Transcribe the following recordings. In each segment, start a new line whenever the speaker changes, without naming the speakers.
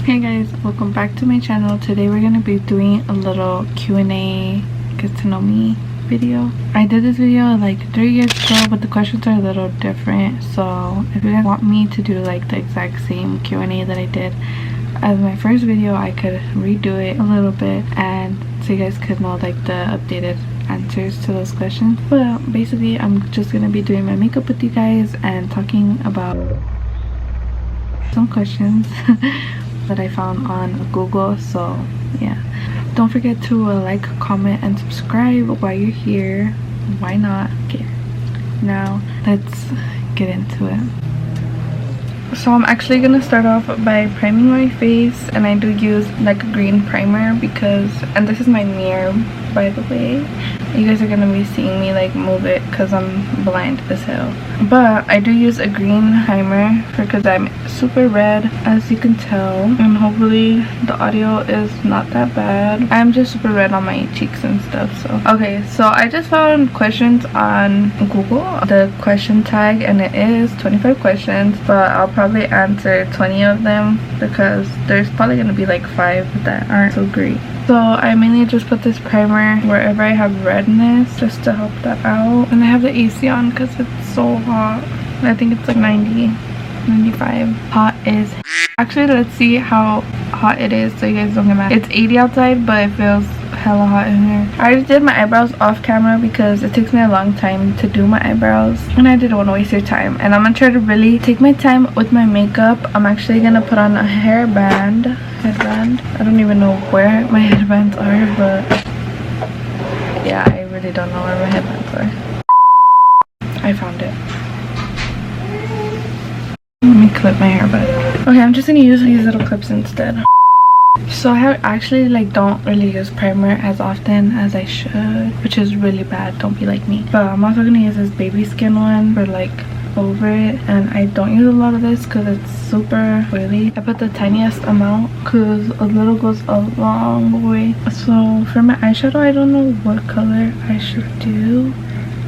Hey guys, welcome back to my channel. Today we're going to be doing a little Q&A get to know me video. I did this video like 3 years ago, but the questions are a little different. So if you guys want me to do like the exact same Q&A that I did as my first video, I could redo it a little bit and so you guys could know like the updated answers to those questions. But basically I'm just going to be doing my makeup with you guys and talking about some questions that I found on Google. So yeah, don't forget to like, comment, and subscribe while you're here. Why not? Okay, now let's get into it. So I'm actually gonna start off by priming my face, and I do use like a green primer because, and this is my mirror by the way, you guys are gonna be seeing me like move it because I'm blind as hell, but I do use a green primer because I'm super red, as you can tell, and hopefully the audio is not that bad. I'm just super red on my cheeks and stuff. So okay, so I just found questions on Google, the question tag, and it is 25 questions, but I'll probably answer 20 of them because there's probably gonna be like 5 that aren't so great. So I mainly just put this primer wherever I have redness just to help that out. And I have the AC on because it's so hot. I think it's like 90, 95. Hot is. Actually, let's see how hot it is so you guys don't get mad. It's 80 outside, but it feels hella hot in here. I already did my eyebrows off camera because it takes me a long time to do my eyebrows and I didn't want to waste your time, and I'm gonna try to really take my time with my makeup. I'm actually gonna put on a headband. I don't even know where my headbands are, but yeah, I really don't know where my headbands are. I found it. Let me clip my hair back. Okay, I'm just gonna use these little clips instead. So I actually like don't really use primer as often as I should, which is really bad. Don't be like me. But I'm also gonna use this baby skin one for like over it, and I don't use a lot of this because it's super oily. I put the tiniest amount because a little goes a long way. So for my eyeshadow, I don't know what color I should do.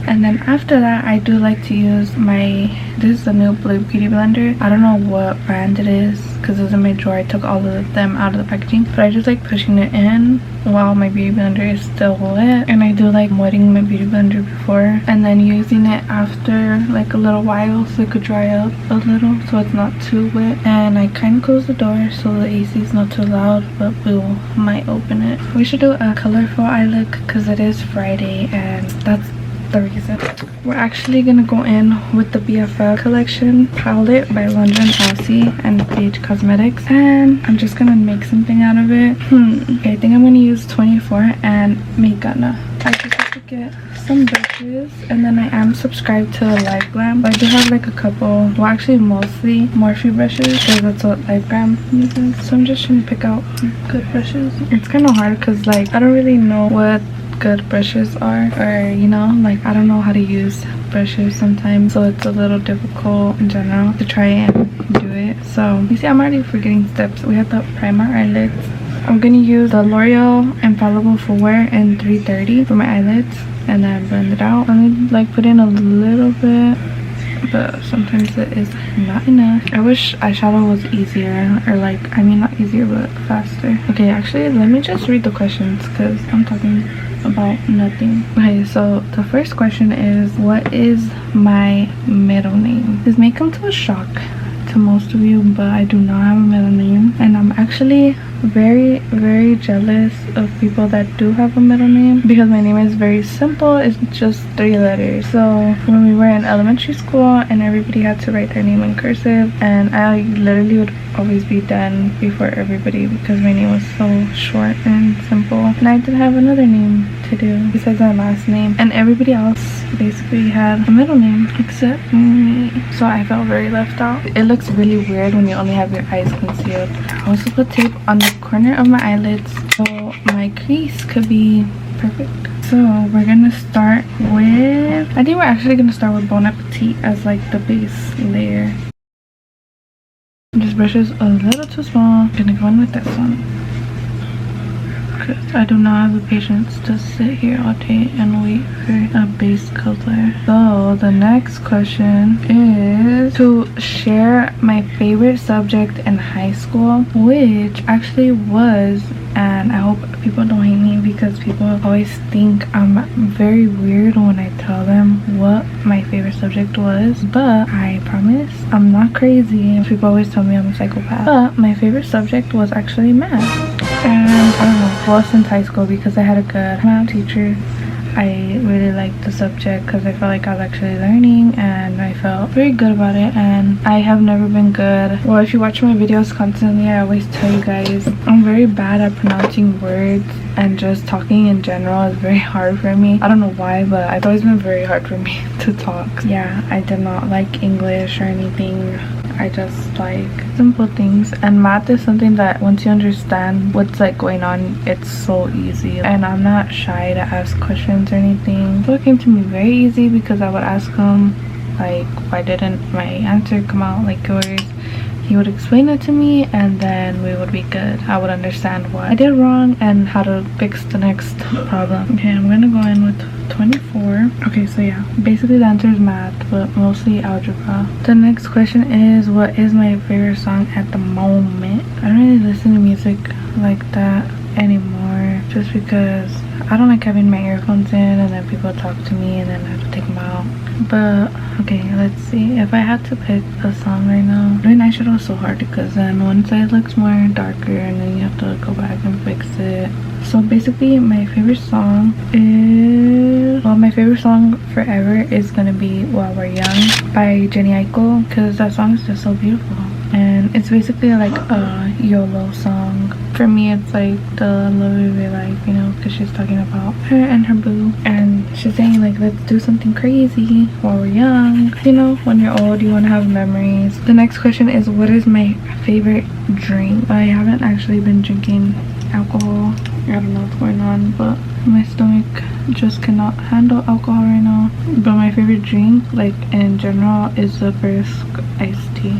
And then after that, I do like to use my, this is the new Blue Beauty Blender. I don't know what brand it is because it was in my drawer. I took all of them out of the packaging, but I just like pushing it in while my beauty blender is still wet. And I do like wetting my beauty blender before and then using it after like a little while so it could dry up a little so it's not too wet. And I kind of close the door so the AC is not too loud, but we might open it. We should do a colorful eye look because it is Friday and that's the reason. We're actually gonna go in with the BFF collection palette by London Aussie and Page Cosmetics, and I'm just gonna make something out of it. Okay, I think I'm gonna use 24 and Megana. I just have to get some brushes, and then I am subscribed to Live Glam. I do have like a couple, well actually mostly Morphe brushes because that's what Live Glam uses. So I'm just trying to pick out good brushes. It's kind of hard because like I don't really know what good brushes are, or you know, like I don't know how to use brushes sometimes, so it's a little difficult in general to try and do it. So you see, I'm already forgetting steps. We have to primer our eyelids. I'm gonna use the L'Oreal Infallible Full Wear in 330 for my eyelids and then blend it out. I'm gonna like put in a little bit, but sometimes it is not enough. I wish eyeshadow was easier, or like, I mean not easier but faster. Okay, actually let me just read the questions because I'm talking about nothing. Okay, so the first question is, what is my middle name? This may come to a shock to most of you, but I do not have a middle name, and I'm actually very jealous of people that do have a middle name because my name is very simple. It's just 3 letters. So when we were in elementary school and everybody had to write their name in cursive, and I literally would always be done before everybody because my name was so short and simple, and I didn't have another name to do besides my last name, and everybody else basically had a middle name except me. So I felt very left out. It looks really weird when you only have your eyes concealed. I also put tape on the corner of my eyelids so my crease could be perfect. So we're gonna start with, I think we're actually gonna start with Bon Appetit as like the base layer. This brush is a little too small. I'm gonna go in with this one because because I do not have the patience to sit here all day and wait for a base color. So the next question is to share my favorite subject in high school, which actually was, and I hope people don't hate me because people always think I'm very weird when I tell them what my favorite subject was, but I promise I'm not crazy. People always tell me I'm a psychopath, but my favorite subject was actually math. And I don't know, well, since high school, because I had a good math teacher, I really liked the subject because I felt like I was actually learning and I felt very good about it. And I have never been good. Well, if you watch my videos constantly, I always tell you guys I'm very bad at pronouncing words, and just talking in general is very hard for me. I don't know why, but it's always been very hard for me to talk. Yeah, I did not like English or anything. I just like simple things, and math is something that once you understand what's like going on, it's so easy. And I'm not shy to ask questions or anything, so it came to me very easy because I would ask him like, why didn't my answer come out like yours? He would explain it to me, and then we would be good. I would understand what I did wrong and how to fix the next problem. Okay, I'm gonna go in with 24. Okay, so yeah, basically the answer is math, but mostly algebra. The next question is, what is my favorite song at the moment? I don't really listen to music like that anymore, just because I don't like having my earphones in and then people talk to me and then I have to take them out. But okay, let's see. If I had to pick a song right now, doing eyeshadow is so hard because then one side looks more darker and then you have to go back and fix it. So basically my favorite song is, well, my favorite song forever is gonna be While We're Young by Jenny Aiko, because that song is just so beautiful. And it's basically like a YOLO song. For me, it's like the love of your life, you know, because she's talking about her and her boo. And she's saying like, let's do something crazy while we're young. You know, when you're old, you want to have memories. The next question is, what is my favorite drink? I haven't actually been drinking alcohol. I don't know what's going on, but my stomach just cannot handle alcohol right now. But my favorite drink, like in general, is the Brisk iced tea.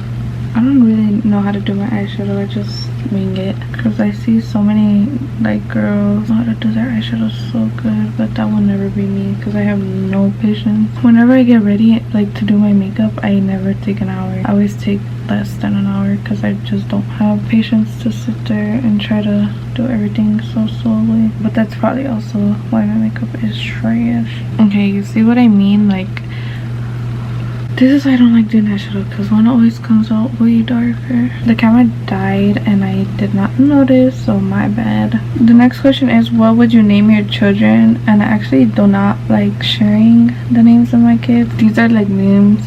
I don't really know how to do my eyeshadow. I just wing it because I see so many like girls know how to do their eyeshadow so good, but that will never be me because I have no patience. Whenever I get ready like to do my makeup, I never take an hour. I always take less than an hour because I just don't have patience to sit there and try to do everything so slowly. But that's probably also why my makeup is trash. Okay, you see what I mean? Like, this is why I don't like doing eyeshadow, because one always comes out way darker. The camera died and I did not notice, so my bad. The next question is, what would you name your children? And I actually do not like sharing the names of my kids. These are like names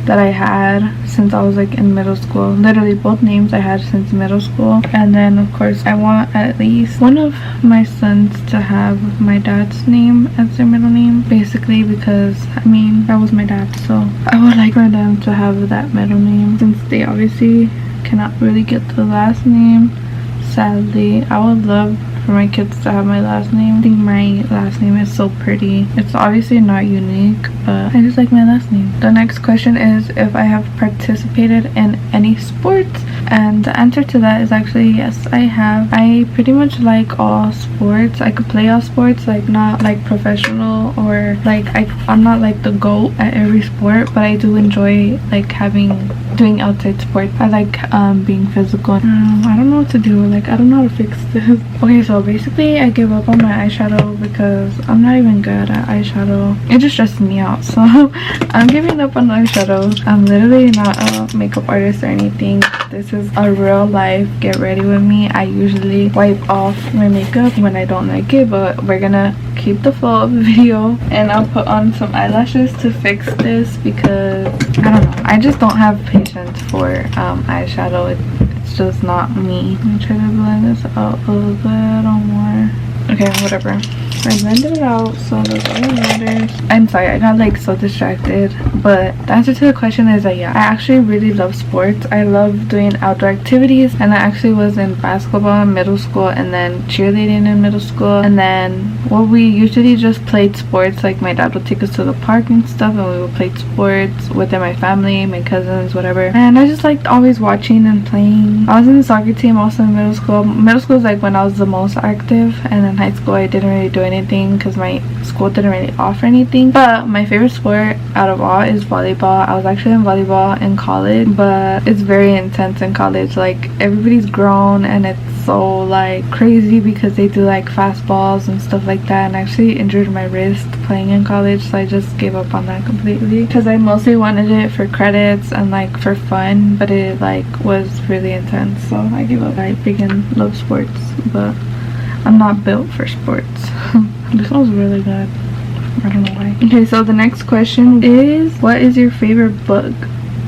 that I had since I was like in middle school. Literally both names I had since middle school. And then of course I want at least one of my sons to have my dad's name as their middle name, basically because I mean that was my dad, so I would like for them to have that middle name since they obviously cannot really get the last name. Sadly, I would love for my kids to have my last name. I think my last name is so pretty. It's obviously not unique, but I just like my last name. The next question is if I have participated in any sports, and the answer to that is actually yes, I have. I pretty much like all sports. I could play all sports, like not like professional or like I'm not like the GOAT at every sport, but I do enjoy like doing outside sports. I like being physical. I don't know what to do. Like I don't know how to fix this. Okay, so basically I give up on my eyeshadow because I'm not even good at eyeshadow. It just stresses me out, so I'm giving up on eyeshadow. I'm literally not a makeup artist or anything. This is a real life get ready with me. I usually wipe off my makeup when I don't like it, but we're gonna keep the flow of the video and I'll put on some eyelashes to fix this because I don't know, I just don't have patience for eyeshadow. It's just not me. Let me try to blend this out a little more. Okay, whatever. I blended it out, so that's all that matters. I'm sorry, I got like so distracted, but the answer to the question is that yeah, I actually really love sports. I love doing outdoor activities, and I actually was in basketball in middle school, and then cheerleading in middle school, and then we usually just played sports. Like my dad would take us to the park and stuff, and we would play sports within my family, my cousins, whatever. And I just liked always watching and playing. I was in the soccer team also in middle school. Middle school is like when I was the most active, and in high school I didn't really do anything because my school didn't really offer anything. But my favorite sport out of all is volleyball. I was actually in volleyball in college, but it's very intense in college. Like everybody's grown, and it's so like crazy because they do like fastballs and stuff like that, and I actually injured my wrist playing in college, so I just gave up on that completely because I mostly wanted it for credits and like for fun, but it like was really intense, so I gave up. I freaking love sports, but I'm not built for sports. This smells really good. I don't know why. Okay, so the next question is, what is your favorite book?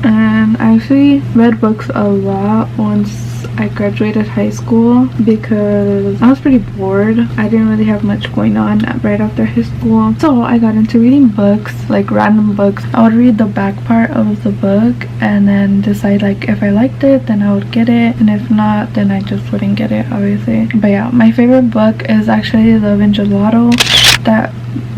And I actually read books a lot once I graduated high school because I was pretty bored. I didn't really have much going on right after high school, so I got into reading books, like random books. I would read the back part of the book and then decide like if I liked it, then I would get it, and if not, then I just wouldn't get it, obviously. But yeah, my favorite book is actually Love and Gelato. That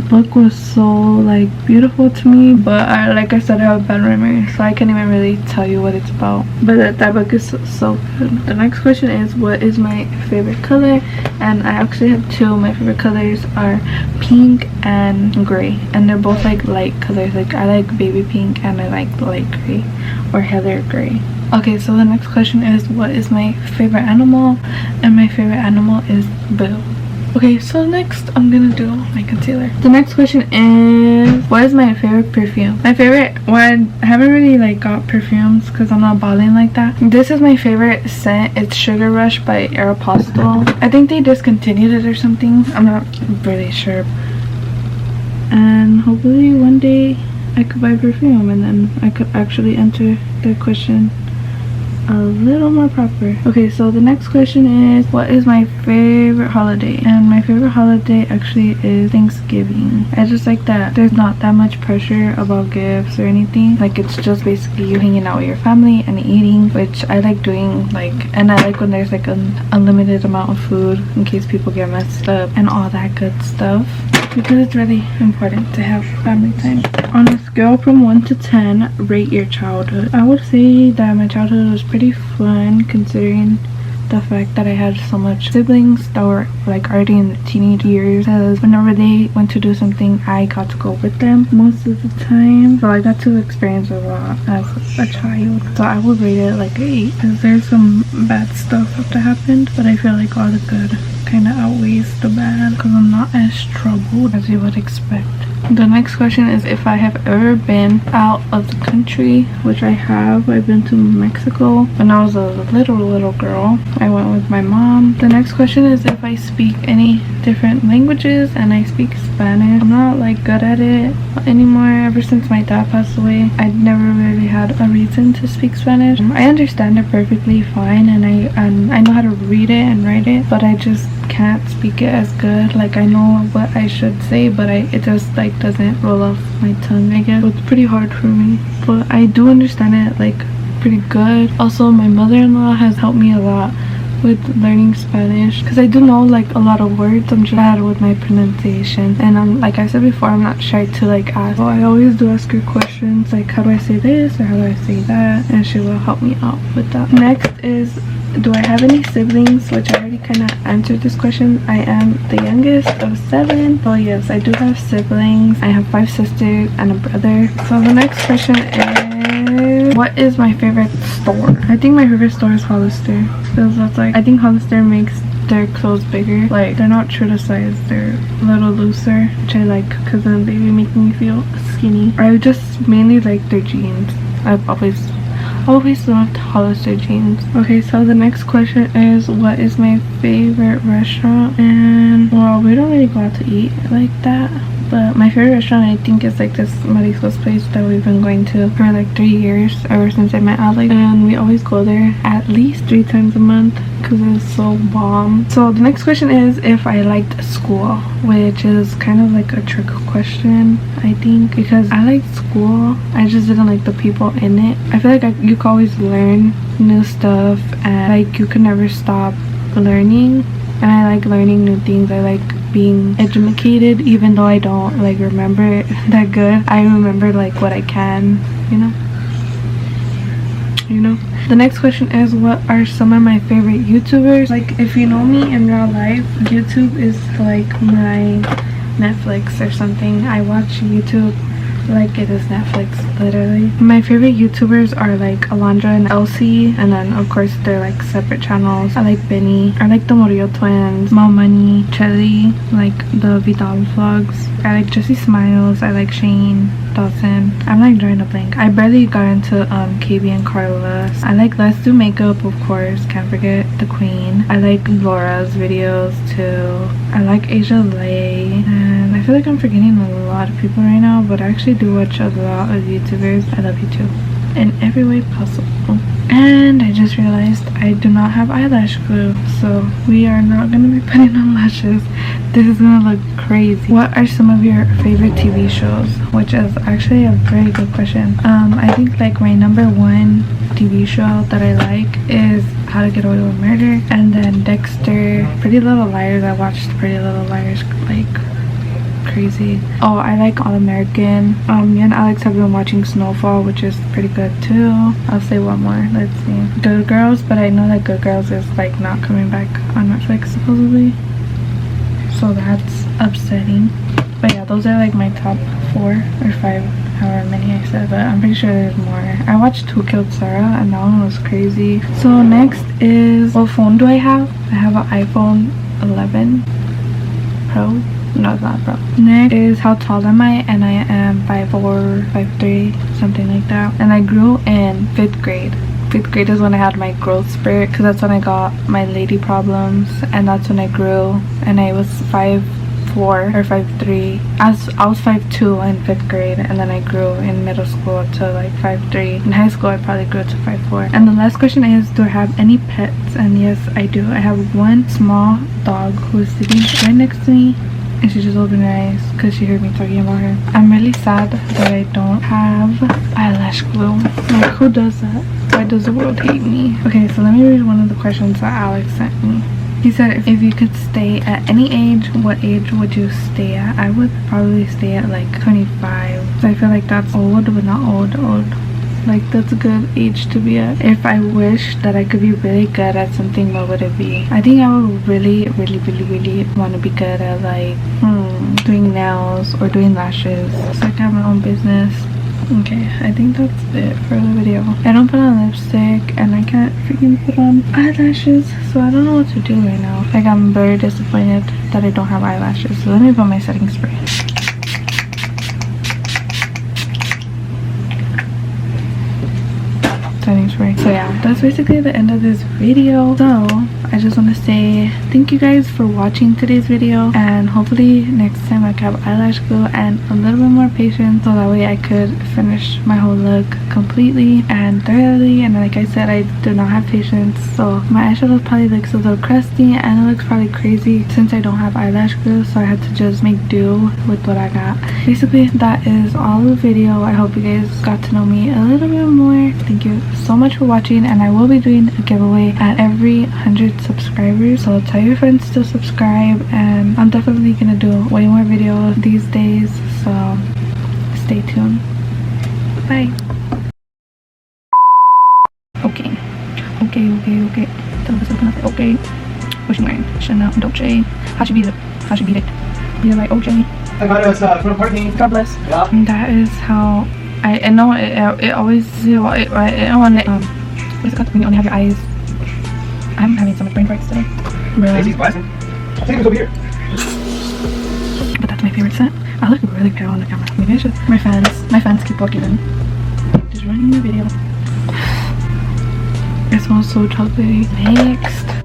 book was so like beautiful to me, but like I said, I have a bad memory, so I can't even really tell you what it's about. But that book is so good. The next question is, what is my favorite color? And I actually have two. My favorite colors are pink and gray, and they're both like light colors. Like I like baby pink and I like light gray or heather gray. Okay, so the next question is, what is my favorite animal? And my favorite animal is Boo. Okay, so next I'm gonna do my concealer. The next question is, what is my favorite perfume? My favorite one, I haven't really like got perfumes because I'm not balling like that. This is my favorite scent. It's Sugar Rush by Aeropostale. I think they discontinued it or something, I'm not really sure. And hopefully one day I could buy perfume, and then I could actually answer the question a little more proper. Okay, so the next question is, what is my favorite holiday? And my favorite holiday actually is Thanksgiving. I just like that there's not that much pressure about gifts or anything. Like it's just basically you hanging out with your family and eating, which I like doing. Like, and I like when there's like an unlimited amount of food in case people get messed up and all that good stuff, because it's really important to have family time. On a scale from 1 to 10, rate your childhood. I would say that my childhood was pretty fun, considering the fact that I had so much siblings that were like already in the teenage years, because whenever they went to do something, I got to go with them most of the time, so I got to experience a lot as a child. So I would rate it like 8, because there's some bad stuff that happened, but I feel like all the good kind of outweighs the bad because I'm not as troubled as you would expect. The next question is if I have ever been out of the country, which I have. I've been to Mexico when I was a little girl. I went with my mom. The next question is if I speak any different languages, and I speak Spanish. I'm not like good at it anymore. Ever since my dad passed away, I never really had a reason to speak Spanish. I understand it perfectly fine, and I know how to read it and write it, but I just can't speak it as good. Like I know what I should say, but it just like doesn't roll off my tongue, I guess. So it's pretty hard for me, but I do understand it like pretty good. Also, my mother-in-law has helped me a lot with learning Spanish, because I do know like a lot of words. I'm just bad with my pronunciation, and I'm like I said before, I'm not shy to like ask. So I always do ask her questions like, how do I say this or how do I say that, and she will help me out with that. Next is, do I have any siblings? Which I already kind of answered this question. I am the youngest of 7, so yes, I do have siblings. I have 5 sisters and a brother. So the next question is, what is my favorite store? I think my favorite store is Hollister, because that's like, I think Hollister makes their clothes bigger. Like they're not true to size, they're a little looser, which I like because then they make me feel skinny. I just mainly like their jeans. I've always loved Hollister jeans. Okay, so the next question is, what is my favorite restaurant? And well, we don't really go out to eat like that, but my favorite restaurant I think is like this Mariscos place that we've been going to for like 3 years, ever since I met Alex, and we always go there at least 3 times a month because it's so bomb. So the next question is if I liked school. which is kind of like a trick question, I think, because I liked school. I just didn't like the people in it. I feel like you can always learn new stuff, and like you can never stop learning, and I like learning new things. I like being educated, even though I don't like remember it that good. I remember like what I can, you know. The next question is, what are some of my favorite YouTubers? Like, if you know me in real life, YouTube is like my Netflix or something. I watch YouTube like it is Netflix, literally. My favorite YouTubers are like Alondra and Elsie, and then of course they're like separate channels. I like Benny, I like the Murillo twins, Mo Money, Chelly, like the Vidal vlogs. I like Jessie Smiles, I like Shane Dawson. I'm like drawing a blank. I barely got into KB and Carlos. I like Let's Do Makeup, of course, can't forget the queen. I like Laura's videos too. I like Asia Lay, and I feel like I'm forgetting a lot of people right now, but I actually do watch a lot of YouTubers. I love you too in every way possible. And I just realized I do not have eyelash glue, so we are not going to be putting on lashes. This is going to look crazy. What are some of your favorite TV shows? Which is actually a very good question. I think like my #1 TV show that I like is How to Get Away with Murder, and then Dexter, Pretty Little Liars. I watched Pretty Little Liars like crazy. Oh, I like All American. Me and Alex have been watching Snowfall, which is pretty good too. I'll say one more. Let's see. Good Girls, but I know that Good Girls is like not coming back on Netflix supposedly, so that's upsetting. But yeah, those are like my top 4 or 5, however many I said, but I'm pretty sure there's more. I watched Who Killed Sarah, and that one was crazy. So next is, what phone do I have? I have an iPhone 11 Pro. No, it's not Pro. Next is how tall am I, and I am 5'4", 5'3", something like that. And I grew in 5th grade. 5th grade is when I had my growth spurt, because that's when I got my lady problems, and that's when I grew, and I was 5'4" or 5'3". I was 5'2" in 5th grade, and then I grew in middle school to like 5'3". In high school I probably grew to 5'4". And the last question is, do I have any pets? And yes, I do. I have one small dog who is sitting right next to me, and she just opened her eyes because she heard me talking about her. I'm really sad that I don't have eyelash glue. Like, who does that? Why does the world hate me? Okay, so let me read one of the questions that Alex sent me. He said, if you could stay at any age, what age would you stay at? I would probably stay at like 25. So I feel like that's old, but not old. Like, that's a good age to be at. If I wish that I could be really good at something, what would it be? I think I would really want to be good at like doing nails or doing lashes, so I can have my own business. Okay, I think that's it for the video. I don't put on lipstick, and I can't freaking put on eyelashes, so I don't know what to do right now. Like, I'm very disappointed that I don't have eyelashes. So let me put my setting spray. So yeah, that's basically the end of this video. So I just want to say thank you guys for watching today's video, and hopefully next time I can have eyelash glue and a little bit more patience, so that way I could finish my whole look completely and thoroughly. And like I said, I do not have patience, so my eyeshadow probably looks a little crusty, and it looks probably crazy since I don't have eyelash glue, so I had to just make do with what I got. Basically, that is all the video. I hope you guys got to know me a little bit more. Thank you so much for watching, and I will be doing a giveaway at every 100 subscribers, so tell your friends to subscribe, and I'm definitely gonna do way more videos these days, so stay tuned. Bye. Okay. Okay. What you wearing? Chanel, Dolce. How should beat it? Beat it like OJ.
I got us from parking.
God bless.
Yeah.
And that is how I know it always what's it called when you only have your eyes. I'm having so much brain farts today.
Casey's blasting. I think it was over here.
But that's my favorite scent. I look really pale on the camera. Maybe I should. My fans keep walking in. Just running the video. It smells so chocolatey. Next.